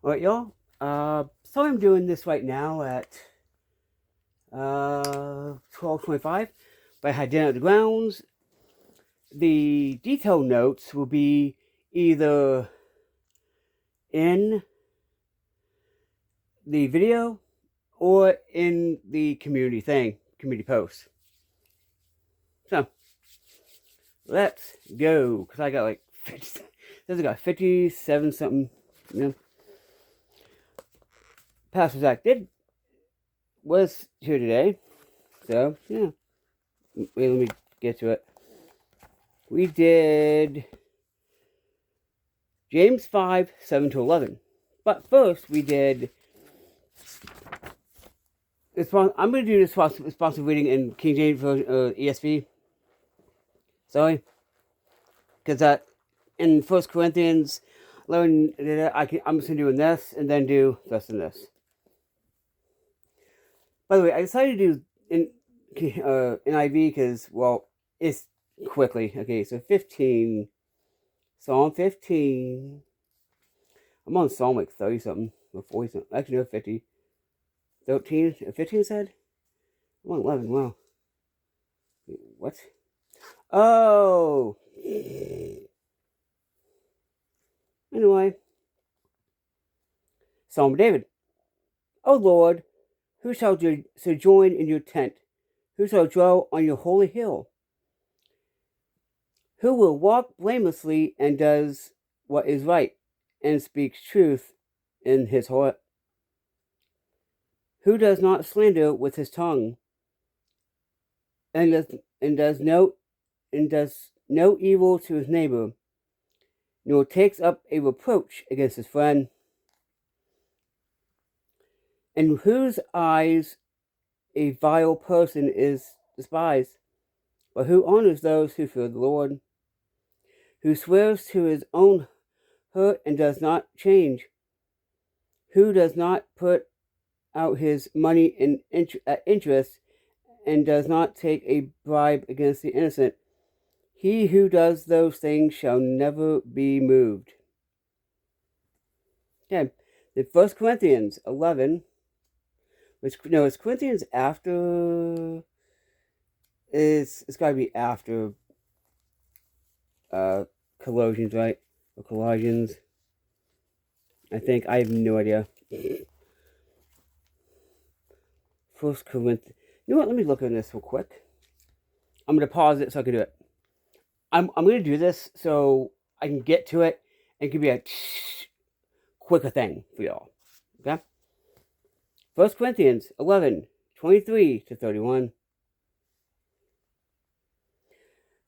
Alright, y'all. So I'm doing this right now at 12:25. But I had dinner at the grounds. The detailed notes will be either in the video or in the community post. So let's go, because I got like 50, I got 57 something. You know, Pastor Zach was here today, so yeah. Wait, let me get to it. We did James 5, 7 to 11. But first, we did. I'm going to do this responsive reading in King James ESV. Sorry. Because in 1 Corinthians 11, I'm just going to do this and then do this and this. By the way, I decided to do in NIV because, well, it's quickly. Okay, so 15. Psalm 15. I'm on Psalm like 30 something or 40 something. Actually, no, 50. 13, 15 said? I'm on 11, wow. What? Oh! Anyway. Psalm of David. O Lord, who shall sojourn in your tent? Who shall dwell on your holy hill? Who will walk blamelessly and does what is right, and speaks truth in his heart? Who does not slander with his tongue, and does no evil to his neighbor, nor takes up a reproach against his friend? In whose eyes a vile person is despised, but who honors those who fear the Lord? Who swears to his own hurt and does not change? Who does not put out his money in interest and does not take a bribe against the innocent? He who does those things shall never be moved. Okay, the 1 Corinthians 11. It's Corinthians after. It's got to be after Colossians, right? Or Colossians. I think. I have no idea. 1 Corinthians. You know what? Let me look at this real quick. I'm going to pause it so I can do it. I'm going to do this so I can get to it and it can be a quicker thing for y'all. Okay? 1 Corinthians 11, 23 to 31.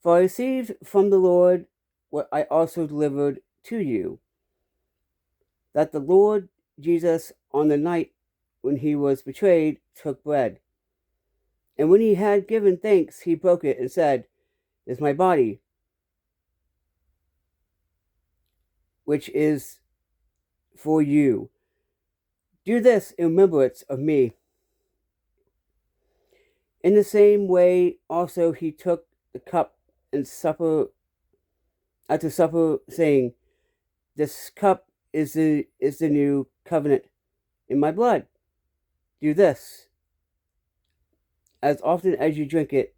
For I received from the Lord what I also delivered to you, that the Lord Jesus, on the night when he was betrayed, took bread. And when he had given thanks, he broke it and said, "This is my body, which is for you. Do this in remembrance of me." In the same way also he took the cup and after supper, saying, "This cup is the new covenant in my blood. Do this as often as you drink it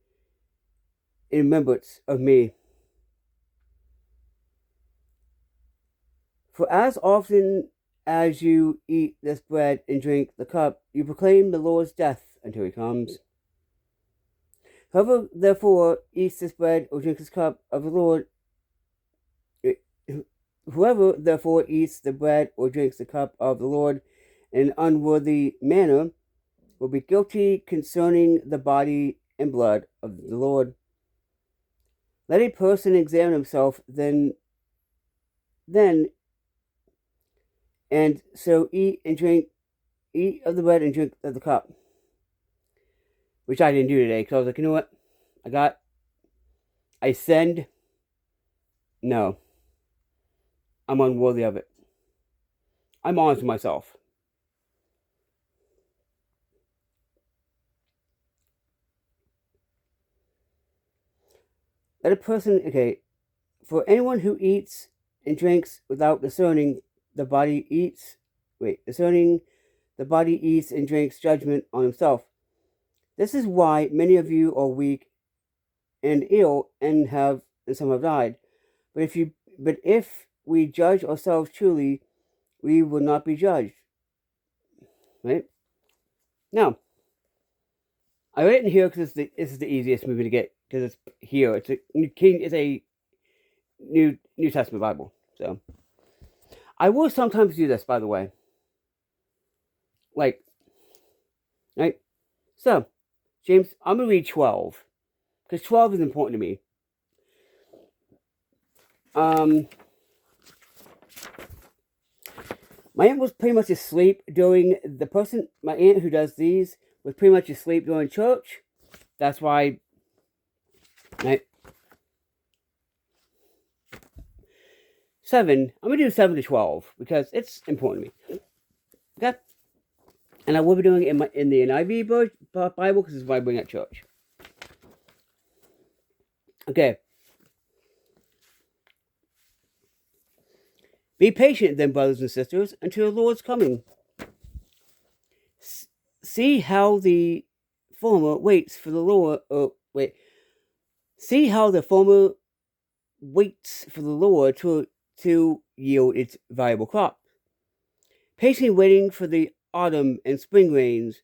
in remembrance of me. For as often as you eat this bread and drink the cup, you proclaim the Lord's death until he comes. Whoever therefore eats this bread or drinks this cup of the Lord, whoever therefore eats the bread or drinks the cup of the Lord in an unworthy manner will be guilty concerning the body and blood of the Lord. Let a person examine himself then, and so eat of the bread and drink of the cup. Which I didn't do today, because I was like, you know what? I sinned. No. I'm unworthy of it. I'm honest with myself. Let a person, for anyone who eats and drinks without discerning, the body eats discerning the body eats and drinks judgment on himself. This is why many of you are weak and ill, and some have died. But if we judge ourselves truly, we will not be judged. Right? Now, I wrote it in here because this is the easiest movie to get, because it's here. It's a New Testament Bible. So I will sometimes do this, by the way. Right? So, James, I'm gonna read 12 because 12 is important to me. My aunt was pretty much asleep during my aunt who does these was pretty much asleep during church. That's why, right? 7. I'm gonna do 7 to 12 because it's important to me. Okay, and I will be doing it in the NIV Bible because it's what I bring at church. Okay. Be patient then, brothers and sisters, until the Lord's coming. See how the former waits for the Lord. See how the former waits for the Lord to yield its valuable crop. Patiently waiting for the autumn and spring rains,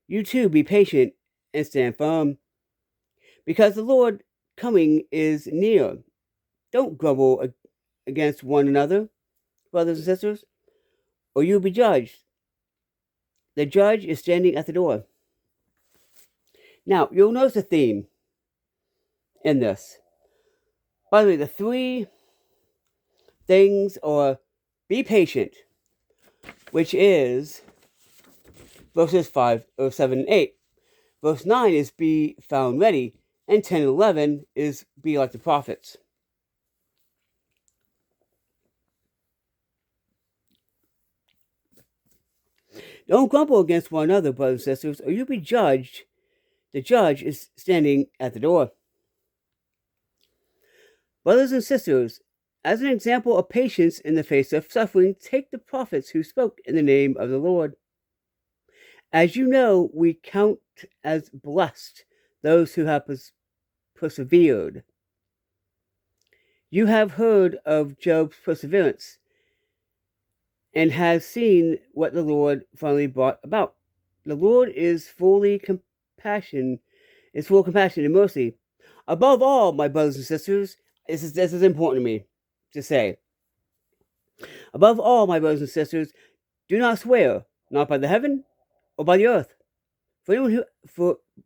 you too be patient and stand firm, because the Lord coming is near. Don't grumble against one another, brothers and sisters, or you'll be judged. The judge is standing at the door. Now, you'll notice a theme in this. By the way, the 3 things are be patient, which is verses 5, 7, and 8. Verse 9 is be found ready, and 10 and 11 is be like the prophets. Don't grumble against one another, brothers and sisters, or you'll be judged. The judge is standing at the door. Brothers and sisters, as an example of patience in the face of suffering, take the prophets who spoke in the name of the Lord. As you know, we count as blessed those who have persevered. You have heard of Job's perseverance and have seen what the Lord finally brought about. The Lord is full of compassion and mercy. Above all, my brothers and sisters, this is important to me to say. Above all, my brothers and sisters, do not swear, not by the heaven or by the earth,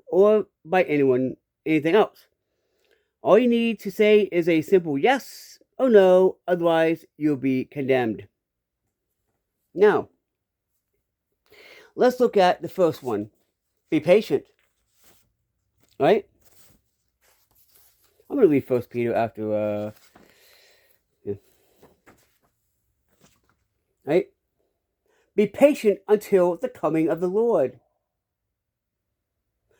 or by anything else. All you need to say is a simple yes or no, otherwise you'll be condemned. Now, let's look at the first one. Be patient. Right? I'm going to read 1 Peter after, Right? Be patient until the coming of the Lord.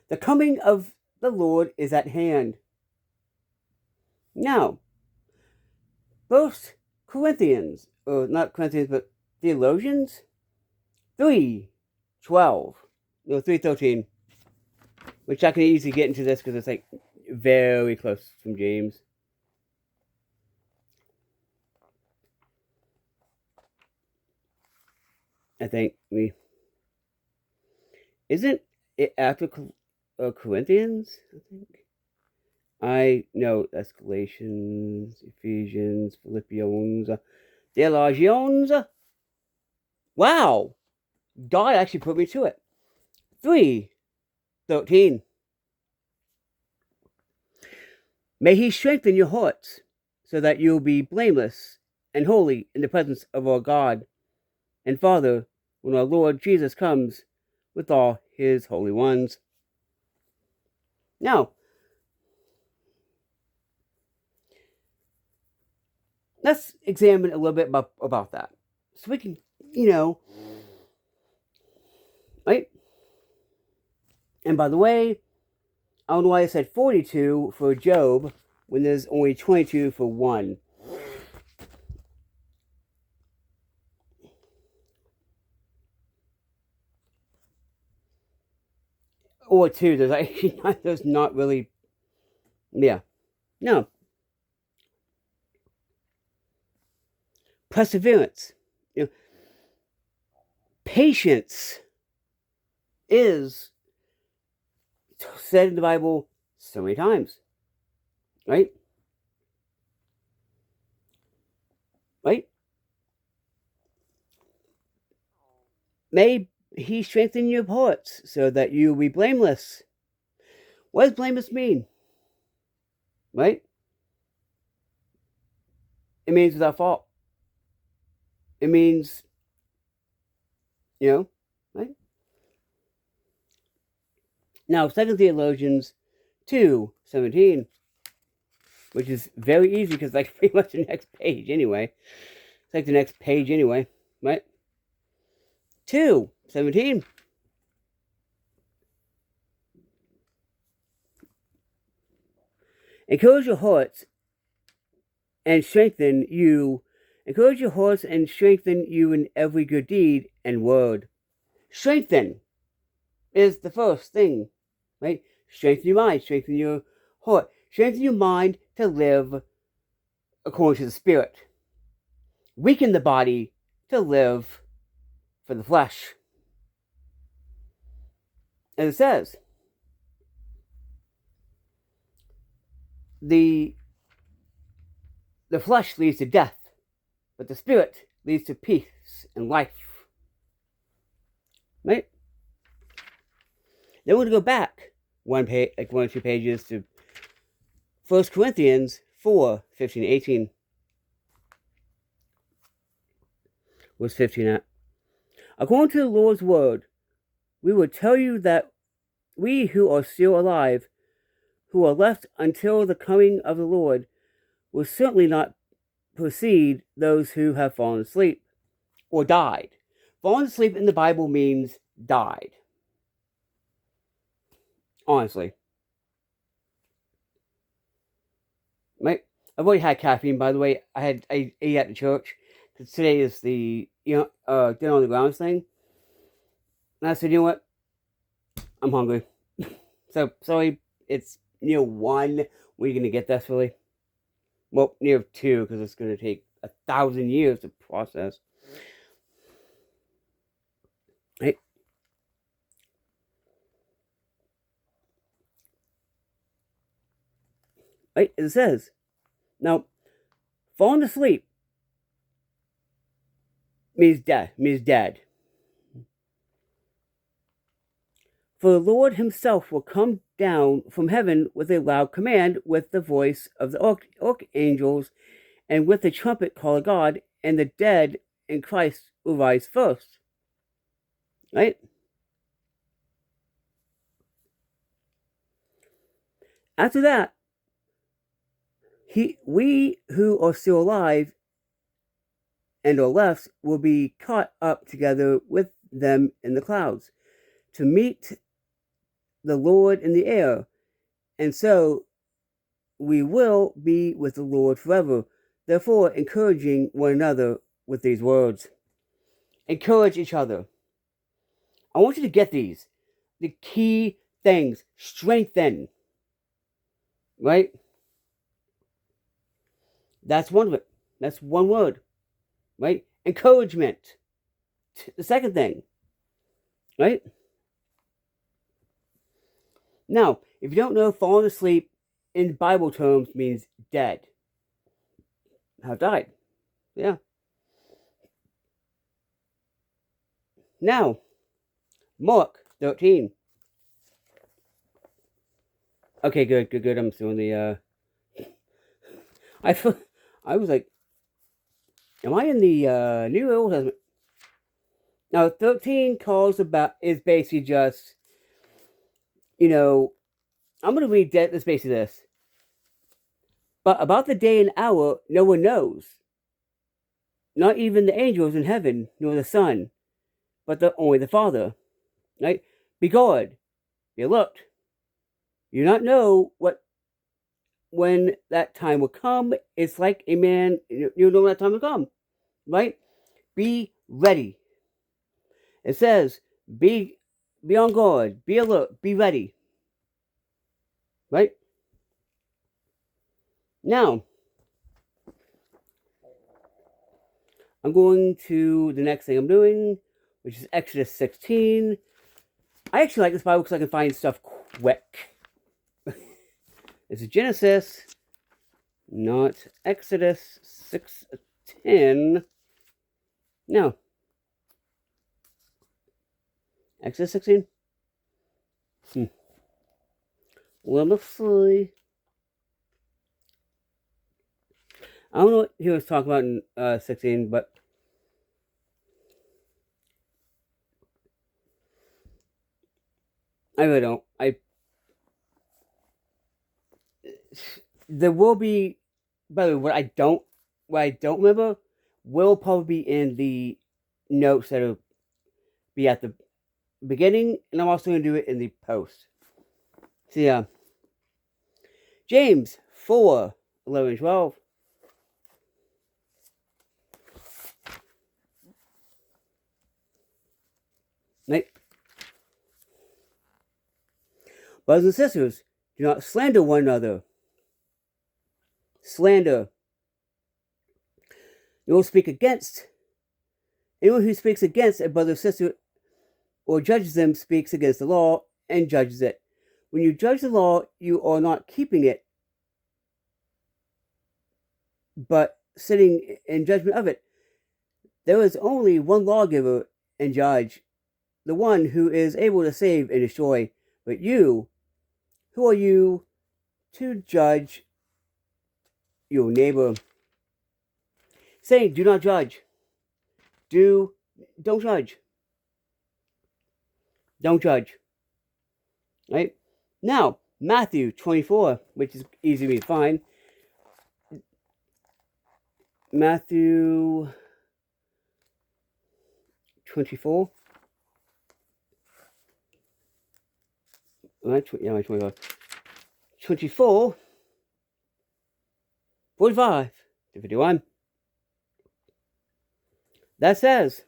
The coming of the Lord is at hand. Now, 1 Corinthians, or not Corinthians, but Theologians, 3:13, which I can easily get into this because it's like very close from James. I think isn't it after Corinthians? I know that's Galatians, Ephesians, Philippians, Galatians. Wow, God actually put me to it. 3:13. May He strengthen your hearts so that you'll be blameless and holy in the presence of our God and Father when our Lord Jesus comes with all His holy ones. Now, let's examine a little bit about that. So we can, right? And by the way, I don't know why I said 42 for Job when there's only 22 for 1. or 2. There's actually not, there's not really, yeah. No. Perseverance. You know, patience is said in the Bible so many times. Right? Right? May he strengthen your hearts so that you will be blameless. What does blameless mean? Right? It means without fault. It means, right? Now, 2 Theologians 2:17, which is very easy because like pretty much the next page anyway. It's like the next page anyway, right? 2:17. Encourage your hearts and strengthen you. Encourage your hearts and strengthen you in every good deed and word. Strengthen is the first thing, right? Strengthen your mind, strengthen your heart, strengthen your mind to live according to the Spirit. Weaken the body to live for the flesh. As it says, the flesh leads to death, but the Spirit leads to peace and life. Right? Then we're going to go back one or 2 pages to 1 Corinthians 4:15-18. What's 15 at? According to the Lord's word, we will tell you that we who are still alive, who are left until the coming of the Lord, will certainly not precede those who have fallen asleep or died. Fallen asleep in the Bible means died. Honestly. Right? I've already had caffeine, by the way. I ate at the church. Because today is the, dinner on the grounds thing. And I said, you know what? I'm hungry. So, sorry, it's near 1. When are you going to get this, really? Well, near 2, because it's going to take 1,000 years to process. Right? Right? It says, now, falling asleep means dead. For the Lord himself will come down from heaven with a loud command, with the voice of the archangels, and with the trumpet call of God, and the dead in Christ will rise first. Right? After that, we who are still alive and are left will be caught up together with them in the clouds to meet the Lord in the air, and so we will be with the Lord forever. Therefore, encouraging one another with these words. Encourage each other. I want you to get these. The key things. Strengthen. Right? That's one of it. That's one word. Right? Encouragement. The second thing. Right? Now, if you don't know, falling asleep in Bible terms means dead. Have died. Yeah. Now, Mark 13. Okay, good. I'm doing the, I was like, am I in the New or Old Testament? Now, 13 is basically just, I'm going to read this basically this. But about the day and hour, no one knows. Not even the angels in heaven, nor the Son, but only the Father. Right? Be guard. Be alert. You not know when that time will come. It's like a man, you know when that time will come. Right? Be ready. It says, be Be on guard. Be alert. Be ready. Right? Now, I'm going to the next thing I'm doing, which is Exodus 16. I actually like this Bible because I can find stuff quick. This is Genesis, not Exodus 6:10. No. Exodus 16? Let me see. I don't know what he was talking about in 16, but I really don't. There will be, by the way, what I don't remember will probably be in the notes that'll be at the beginning, and I'm also going to do it in the post. So yeah. James 4:11-12. Right? Brothers and sisters, do not slander one another. Slander. You will speak against. Anyone who speaks against a brother or sister or judges them speaks against the law and judges it. When you judge the law, you are not keeping it, but sitting in judgment of it. There is only one lawgiver and judge, the one who is able to save and destroy. But you, who are you to judge your neighbor? Saying, do not judge. Don't judge. Don't judge. Right? Now, Matthew 24, which is easy to find. Matthew 24. Right, 24. 24, 45 to 51. That says,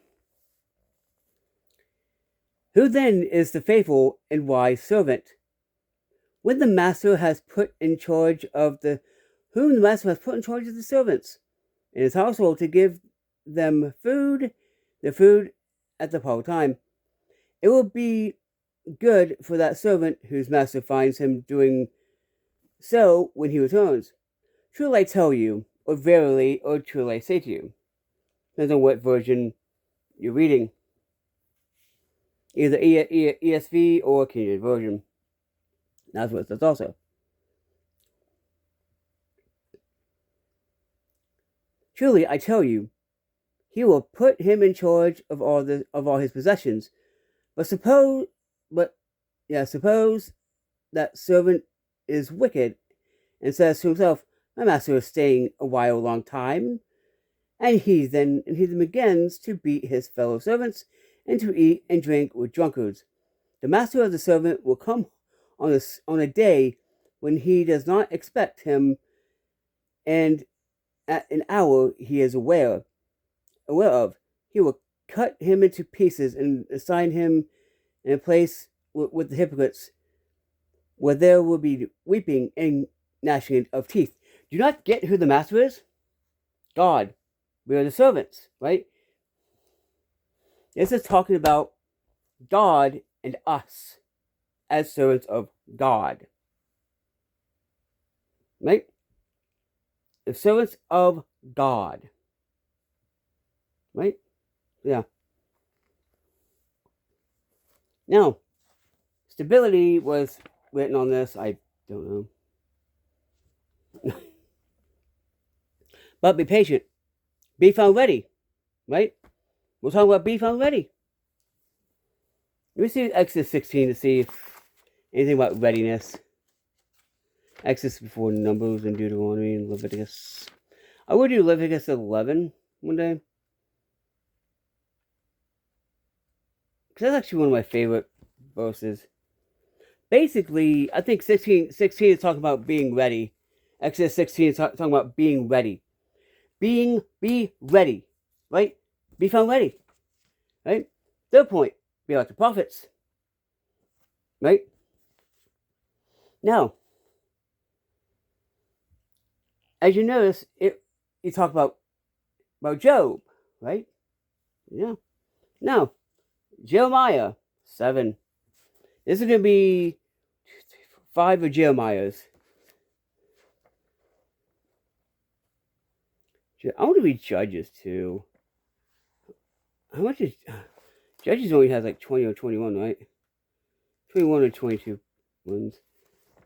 who then is the faithful and wise servant, whom the master has put in charge of the servants in his household to give them their food at the proper time? It will be good for that servant whose master finds him doing so when he returns. Truly I tell you, or verily, or truly I say to you. Depends on what version you're reading. Either ESV or King James Version. That's what it says also. Truly I tell you, he will put him in charge of all his possessions. But suppose that servant is wicked and says to himself, my master is staying a long time, and he then begins to beat his fellow servants and to eat and drink with drunkards. The master of the servant will come on a day when he does not expect him, and at an hour he is aware of. He will cut him into pieces and assign him in a place with the hypocrites, where there will be weeping and gnashing of teeth. Do you not get who the master is? God. We are the servants, right? This is talking about God and us as servants of God. Right? The servants of God. Right? Yeah. Now, stability was written on this. I don't know. But be patient. Be found ready. Right? We're talking about be found ready. Let me see Exodus 16 to see if anything about readiness. Exodus before Numbers and Deuteronomy and Leviticus. I would do Leviticus 11 one day. Because that's actually one of my favorite verses. Basically, I think 16 is talking about being ready. Exodus 16 is talking about being ready. Be ready. Right? Be found ready. Right? Third point, be like the prophets. right? Now, as you notice, you talk about Job, right? Yeah. Now, Jeremiah 7. This is going to be 5 of Jeremiah's. I want to read Judges too. How much is Judges only has like 20 or 21, right? 21 or 22 ones.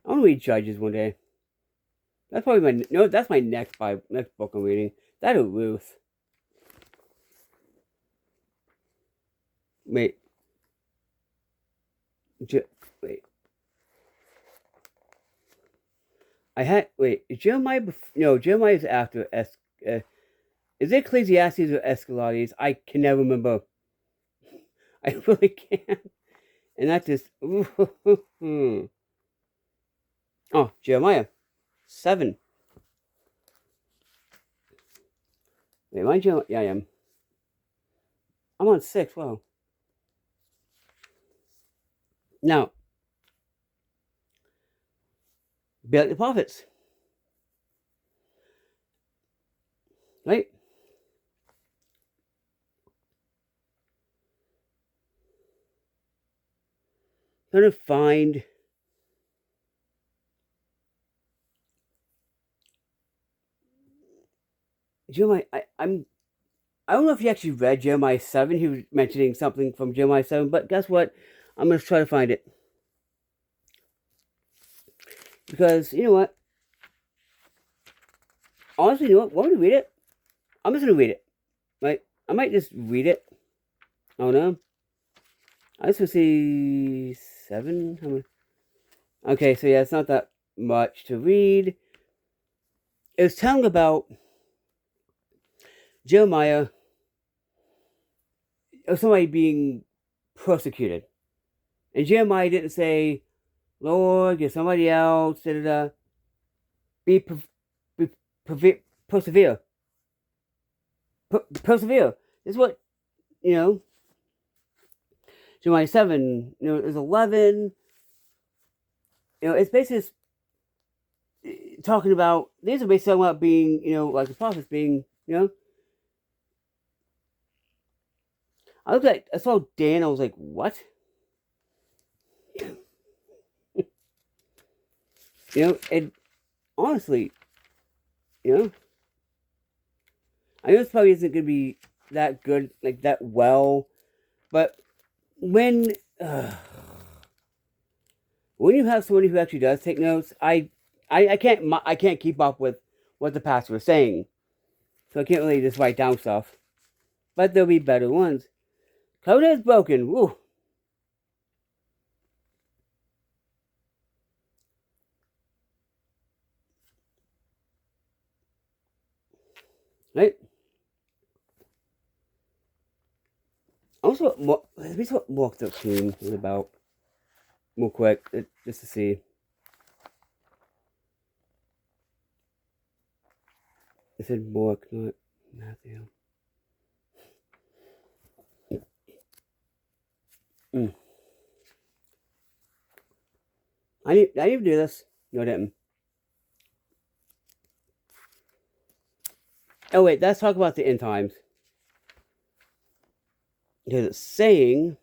I want to read Judges one day. That's probably that's my next book I'm reading. That or Ruth. Wait. Wait. Is Jeremiah no, Jeremiah is after is it Ecclesiastes or Escalades? I can never remember. I really can't. And that's just Oh, Jeremiah 7. Wait, am I Jeremiah? Yeah, I am. I'm on 6. Wow. Now, be like the prophets, right? Trying to find Jeremiah. I don't know if you actually read Jeremiah 7. He was mentioning something from Jeremiah 7, but guess what? I'm going to try to find it. Because, you know what? Honestly, you know what? Want me to read it? I'm just going to read it. Right? I might just read it. I don't know. I just want to see 7. How many? Okay, so yeah, it's not that much to read. It was telling about Jeremiah or somebody being persecuted. And Jeremiah didn't say, Lord, get somebody else, persevere. Persevere. This is what, Jeremiah 7, there's 11. It's basically talking about, these are basically talking about being, like the prophets being, I saw Dan, I was like, what? And honestly, I know this probably isn't going to be that good, like that well, but when you have somebody who actually does take notes, I can't keep up with what the pastor was saying, so I can't really just write down stuff. But there'll be better ones. Code is broken. Woo. Right. Also, let me see what Mark 13 is about. Real quick, just to see. It said Mark, not Matthew. I need to do this. No, I didn't. Oh wait, let's talk about the end times. Because it's saying,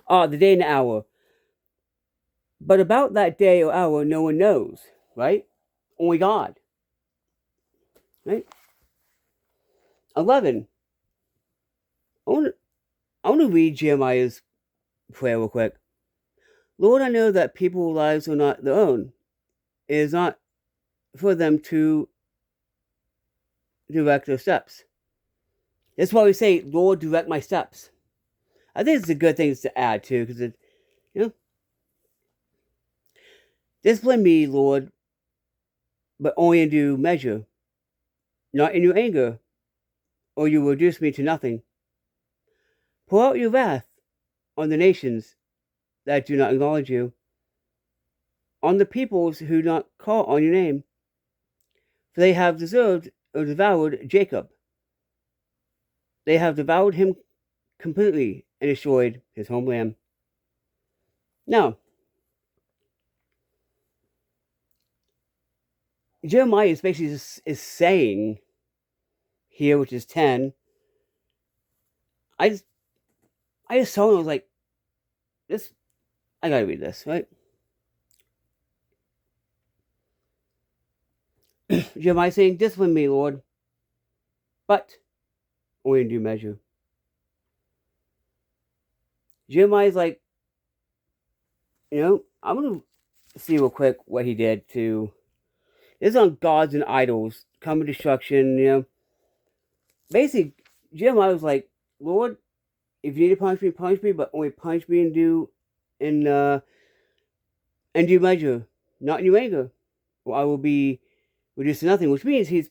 the day and the hour. But about that day or hour, no one knows, right? Only God. Right? 11. I want to read Jeremiah's prayer real quick. Lord, I know that people's lives are not their own. It is not for them to direct their steps. That's why we say, Lord, direct my steps. I think it's a good thing to add too, because it, discipline me, Lord, but only in due measure, not in your anger, or you will reduce me to nothing. Pour out your wrath on the nations that do not acknowledge you, on the peoples who do not call on your name, for they have deserved or devoured Jacob. They have devoured him completely and destroyed his homeland. Now, Jeremiah is basically is saying here, which is 10. I just saw it and I was like, this, I gotta read this, right? Jeremiah saying, discipline me, Lord, but only in due measure. Jeremiah's like, I'm gonna see real quick what he did to. This is on gods and idols, coming destruction, Basically, Jeremiah was like, Lord, if you need to punish me, but only punish me in due measure, not in your anger. Or I will be reduced to nothing, which means he's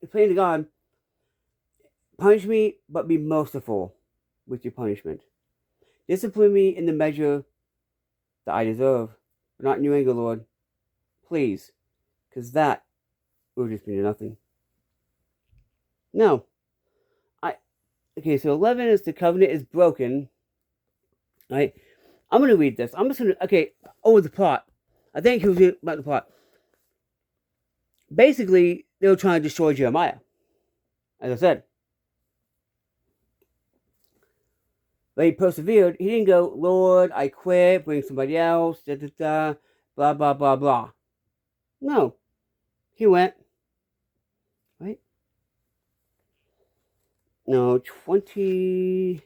praying to God, punish me, but be merciful with your punishment. Discipline me in the measure that I deserve, but not in your anger, Lord. Please, because that will reduce me to nothing. Now, okay, so 11 is the covenant is broken, right? I'm going to read this. I'm just going to, okay, the plot. I think he was about the plot. Basically, they were trying to destroy Jeremiah, as I said. But he persevered. He didn't go, Lord, I quit, bring somebody else, blah, blah, blah, blah. No. He went, right? No, 20.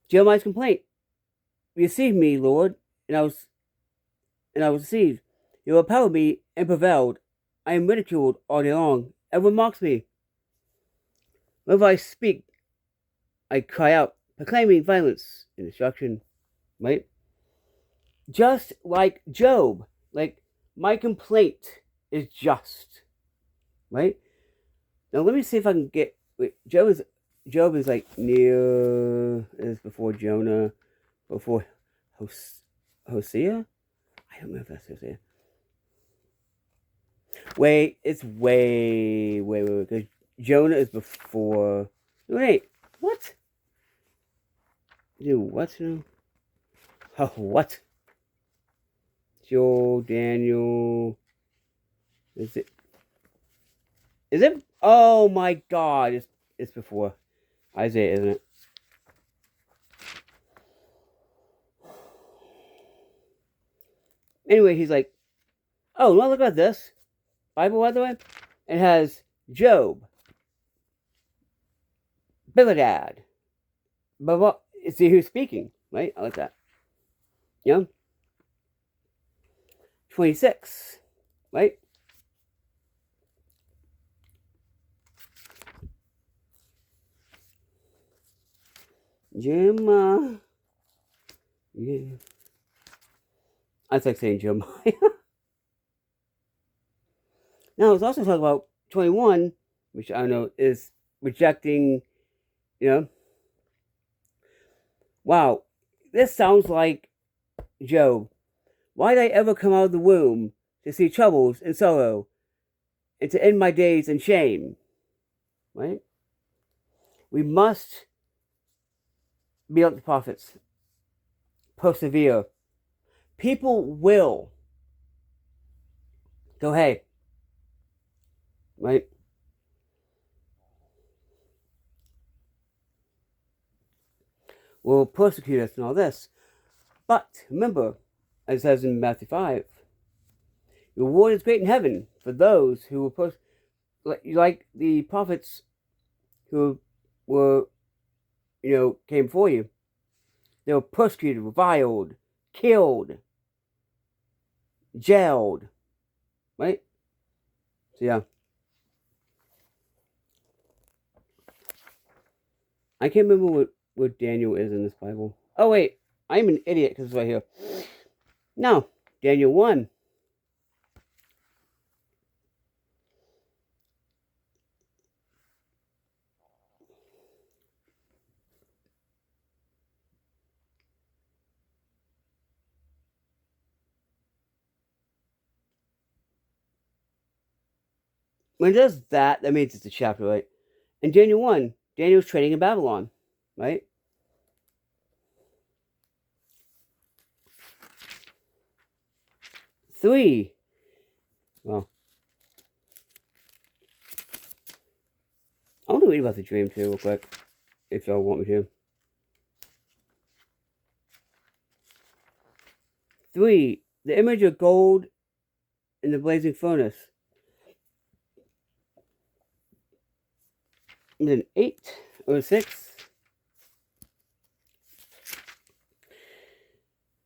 Jeremiah's complaint. Receive me, Lord, and I was deceived. You repelled me and prevailed. I am ridiculed all day long. Everyone mocks me. Whenever I speak, I cry out, proclaiming violence and destruction. Right? Just like Job. Like, my complaint is just. Right? Now, let me see if I can get. Wait, Job is like near. Is before Jonah, before Hosea? I don't know if that's Hosea. Wait, it's way, because Jonah is before. Wait, what? Dude, what? Oh, what? Joel, Daniel. Is it? Oh my God! It's before Isaiah, isn't it? Anyway, he's like, oh, well, look at this Bible, by the way. It has Job, Bildad. But see who's speaking, right? I like that. 26, right? Jeremiah. Yeah. I like saying Jeremiah. Now, it's also talking about 21, which I don't know, is rejecting, Wow, this sounds like Job. Why did I ever come out of the womb to see troubles and sorrow and to end my days in shame? Right? We must be like the prophets. Persevere. People will go, hey. Right? Will persecute us and all this. But remember, as it says in Matthew 5, your reward is great in heaven for those who were like the prophets who were, came for you. They were persecuted, reviled, killed, jailed. Right? So, yeah. I can't remember what Daniel is in this Bible. Oh, wait. I'm an idiot because it's right here. No. Daniel 1. When it does that means it's a chapter, right? In Daniel 1, Daniel's training in Babylon, right? 3. Well, I want to read about the dream too, real quick, if y'all want me to. 3. The image of gold in the blazing furnace. And then 8 or 6.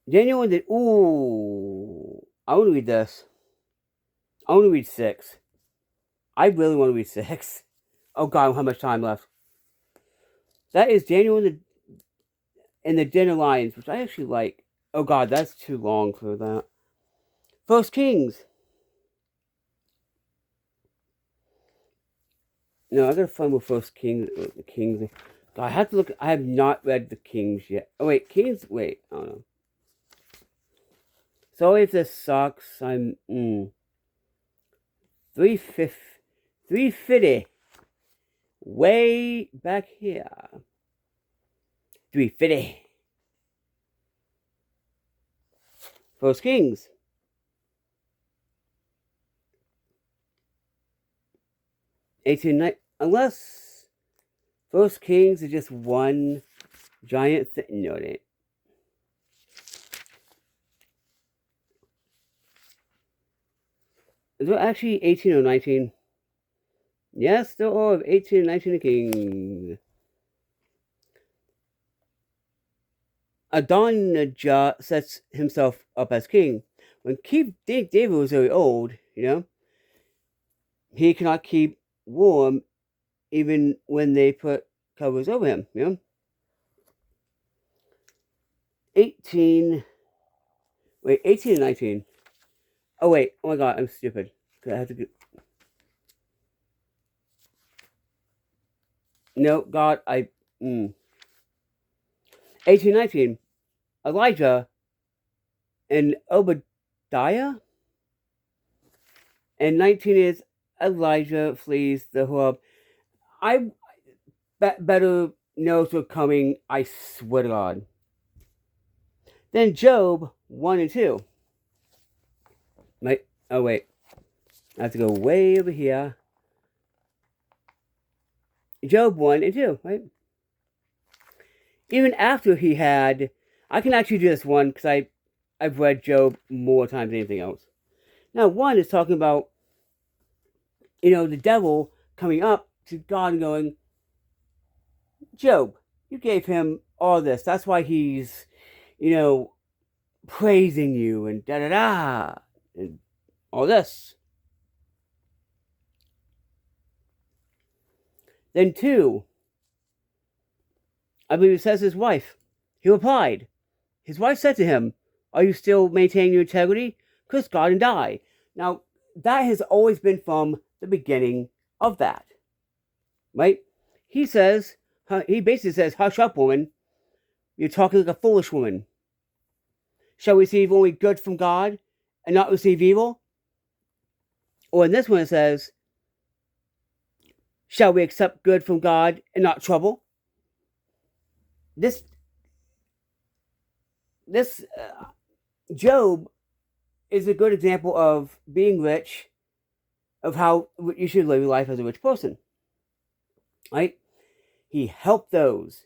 Daniel did. Ooh, I want to read this. I want to read 6. I really want to read 6. Oh God, I don't have much time left. That is Daniel and the Den of Lions, which I actually like. Oh God, that's too long for that. 1 Kings. No, I gotta find what 1 Kings. The Kings. God, I have to look. I have not read the Kings yet. Oh wait, Kings. Wait, I don't know. Sorry if this sucks. I'm 350. Way back here. 350. 1 Kings. Unless 1 Kings is just one giant thing. No, it ain't. Is it actually 18 or 19? Yes, there are 18 and 19 kings. Adonijah sets himself up as king. When David was very old, he cannot keep warm even when they put covers over him, 18 and 19. Oh wait, oh my God, I'm stupid. I have to do... No, God, 18, 19. Elijah and Obadiah. And 19 is Elijah flees the Horeb. I better knows what's coming, I swear to God. Then Job 1 and 2. Oh wait, I have to go way over here. Job 1 and 2, right? Even after he had... I can actually do this one because I've read Job more times than anything else. Now, 1 is talking about, the devil coming up to God and going, Job, you gave him all this. That's why he's, praising you and da-da-da and all this. Then 2, I believe it says his wife. He replied. His wife said to him, are you still maintaining your integrity? Curse God and die. Now, that has always been from the beginning of that. Right? He basically says, hush up, woman. You're talking like a foolish woman. Shall we receive only good from God and not receive evil? Or in this one it says, shall we accept good from God and not trouble? This Job is a good example of being rich, of how you should live your life as a rich person. Right? He helped those.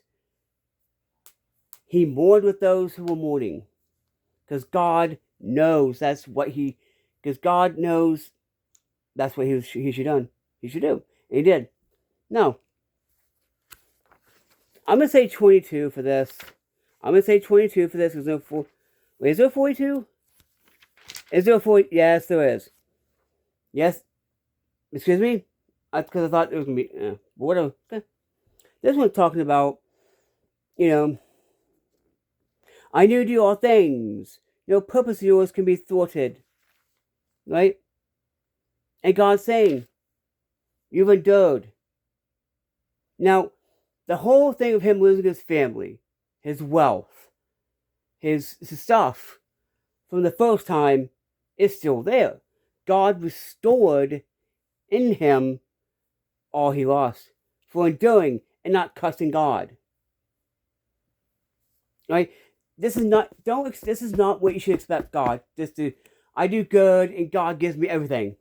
He mourned with those who were mourning. Because God knows because God knows that's what he should do. He should do. And he did. No. I'm going to say 22 for this. Because there's no 4. Wait, is there a 42? Is there a 40? Yes, there is. Yes. Excuse me? Because I thought it was going to be... whatever. Okay. This one's talking about, I knew to do all things. No purpose of yours can be thwarted. Right? And God's saying, you've endured. Now, the whole thing of him losing his family, his wealth, his stuff, from the first time, is still there. God restored in him all he lost for enduring and not cussing God. Right? This is not what you should expect God just to... I do good and God gives me everything.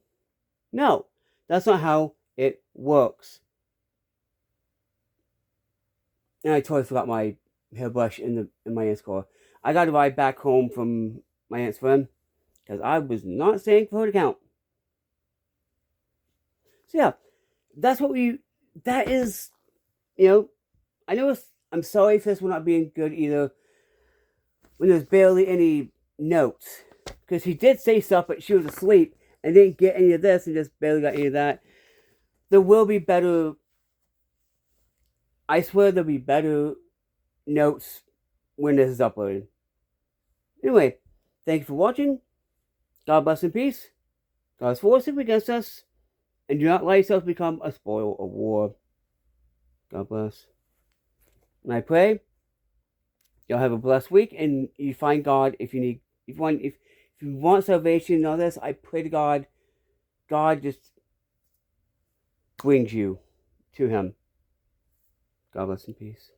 No, that's not how it works. And I totally forgot my hairbrush in my aunt's car. I got to ride back home from my aunt's friend because I was not staying for her to count. So yeah, that is, I know I'm sorry for this one not being good either when there's barely any notes. Because he did say stuff, but she was asleep and didn't get any of this and just barely got any of that. There will be better, I swear there'll be better notes when this is uploaded. Anyway, thank you for watching. God bless and peace. God's force is against us. And do not let yourself become a spoil of war. God bless. And I pray you'll have a blessed week and you find God if you want salvation and all this. I pray to God just brings you to Him. God bless and peace.